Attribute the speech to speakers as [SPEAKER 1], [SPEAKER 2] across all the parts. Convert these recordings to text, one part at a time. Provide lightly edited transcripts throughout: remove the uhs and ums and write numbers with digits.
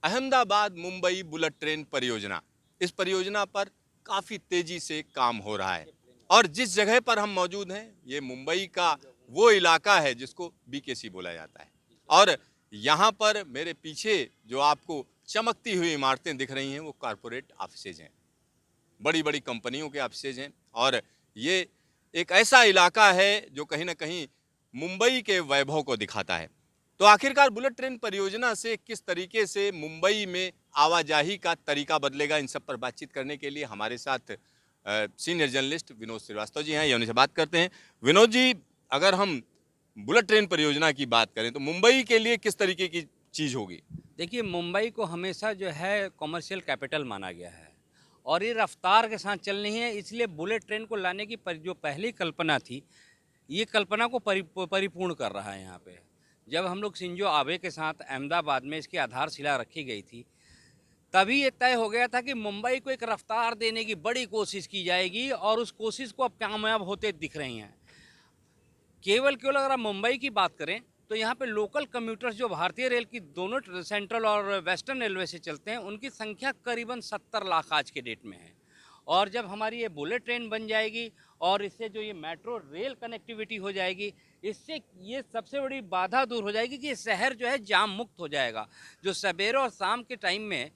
[SPEAKER 1] Ahmedabad Mumbai bullet train परियोजना, इस परियोजना पर काफ़ी तेजी से काम हो रहा है और जिस जगह पर हम मौजूद हैं ये मुंबई का वो इलाका है जिसको बीकेसी बोला जाता है। और यहाँ पर मेरे पीछे जो आपको चमकती हुई इमारतें दिख रही हैं वो कारपोरेट ऑफिसेज हैं, बड़ी बड़ी कंपनियों के ऑफिसेज हैं। और ये एक ऐसा इलाका है जो कहीं ना कहीं मुंबई के वैभव को दिखाता है। तो आखिरकार बुलेट ट्रेन परियोजना से किस तरीके से मुंबई में आवाजाही का तरीका बदलेगा, इन सब पर बातचीत करने के लिए हमारे साथ सीनियर जर्नलिस्ट विनोद श्रीवास्तव जी हैं। ये उनसे बात करते हैं। विनोद जी, अगर हम बुलेट ट्रेन परियोजना की बात करें तो मुंबई के लिए किस तरीके की चीज़ होगी?
[SPEAKER 2] देखिए, मुंबई को हमेशा जो है कमर्शियल कैपिटल माना गया है और ये रफ्तार के साथ चलनी है, इसलिए बुलेट ट्रेन को लाने की जो पहली कल्पना थी, ये कल्पना को परिपूर्ण कर रहा है यहाँ पे। जब हम लोग शिंजो आबे के साथ अहमदाबाद में इसकी आधारशिला रखी गई थी, तभी ये तय हो गया था कि मुंबई को एक रफ्तार देने की बड़ी कोशिश की जाएगी और उस कोशिश को अब कामयाब होते दिख रही हैं। केवल अगर आप मुंबई की बात करें तो यहाँ पे लोकल कम्यूटर्स जो भारतीय रेल की दोनों सेंट्रल और वेस्टर्न रेलवे से चलते हैं, उनकी संख्या करीबन 70 लाख आज के डेट में है। और जब हमारी ये बुलेट ट्रेन बन जाएगी और इससे जो ये मेट्रो रेल कनेक्टिविटी हो जाएगी, इससे ये सबसे बड़ी बाधा दूर हो जाएगी कि ये शहर जो है जाम मुक्त हो जाएगा। जो सवेरे और शाम के टाइम में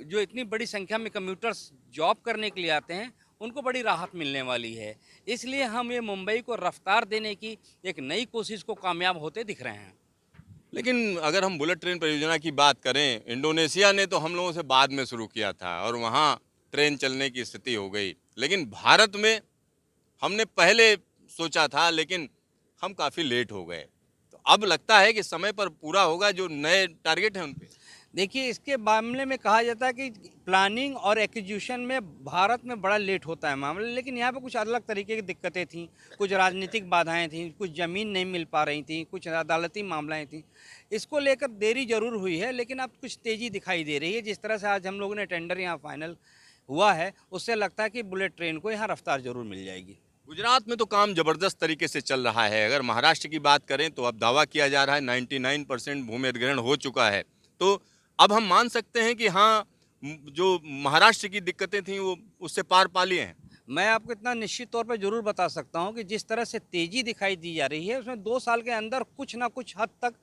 [SPEAKER 2] जो इतनी बड़ी संख्या में कम्यूटर्स जॉब करने के लिए आते हैं, उनको बड़ी राहत मिलने वाली है। इसलिए हम ये मुंबई को रफ्तार देने की एक नई कोशिश को कामयाब होते दिख रहे हैं।
[SPEAKER 1] लेकिन अगर हम बुलेट ट्रेन परियोजना की बात करें, इंडोनेशिया ने तो हम लोगों से बाद में शुरू किया था और वहाँ ट्रेन चलने की स्थिति हो गई। लेकिन भारत में हमने पहले सोचा था, लेकिन हम काफ़ी लेट हो गए। तो अब लगता है कि समय पर पूरा होगा जो नए टारगेट हैं उन पे।
[SPEAKER 2] देखिए, इसके मामले में कहा जाता है कि प्लानिंग और एक्विजिशन में भारत में बड़ा लेट होता है मामला, लेकिन यहाँ पे कुछ अलग तरीके की दिक्कतें थीं, कुछ राजनीतिक बाधाएं थीं, कुछ ज़मीन नहीं मिल पा रही थी, कुछ अदालती मामलाएं थीं। इसको लेकर देरी जरूर हुई है, लेकिन अब कुछ तेज़ी दिखाई दे रही है। जिस तरह से आज हम लोगों ने टेंडर यहाँ फाइनल हुआ है, उससे लगता है कि बुलेट ट्रेन को यहाँ रफ्तार जरूर मिल जाएगी।
[SPEAKER 1] गुजरात में तो काम जबरदस्त तरीके से चल रहा है। अगर महाराष्ट्र की बात करें तो अब दावा किया जा रहा है 99% भूमि अधिग्रहण हो चुका है। तो अब हम मान सकते हैं कि हाँ, जो महाराष्ट्र की दिक्कतें थी वो उससे पार पा लिए हैं।
[SPEAKER 2] मैं आपको इतना निश्चित तौर पर ज़रूर बता सकता हूँ कि जिस तरह से तेज़ी दिखाई दी जा रही है, उसमें 2 साल के अंदर कुछ ना कुछ हद तक,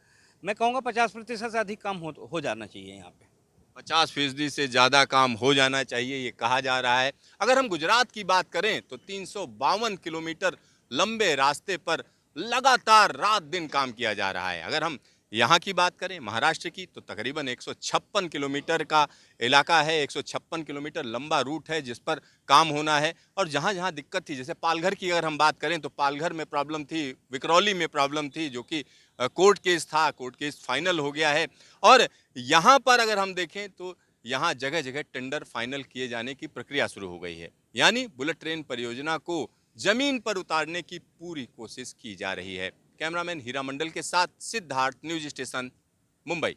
[SPEAKER 2] मैं कहूँगा 50% से अधिक काम हो जाना चाहिए यहाँ पे।
[SPEAKER 1] 50% से ज़्यादा काम हो जाना चाहिए, ये कहा जा रहा है। अगर हम गुजरात की बात करें तो 352 किलोमीटर लंबे रास्ते पर लगातार रात दिन काम किया जा रहा है। अगर हम यहाँ की बात करें महाराष्ट्र की तो तकरीबन 156 किलोमीटर का इलाका है, 156 किलोमीटर लंबा रूट है जिस पर काम होना है। और जहाँ जहाँ दिक्कत थी, जैसे पालघर की अगर हम बात करें तो पालघर में प्रॉब्लम थी, विकरौली में प्रॉब्लम थी, जो कि कोर्ट केस था, कोर्ट केस फाइनल हो गया है। और यहाँ पर अगर हम देखें तो यहाँ जगह जगह टेंडर फाइनल किए जाने की प्रक्रिया शुरू हो गई है। यानी बुलेट ट्रेन परियोजना को जमीन पर उतारने की पूरी कोशिश की जा रही है। कैमरामैन हीरा मंडल के साथ सिद्धार्थ, न्यूज स्टेशन, मुंबई।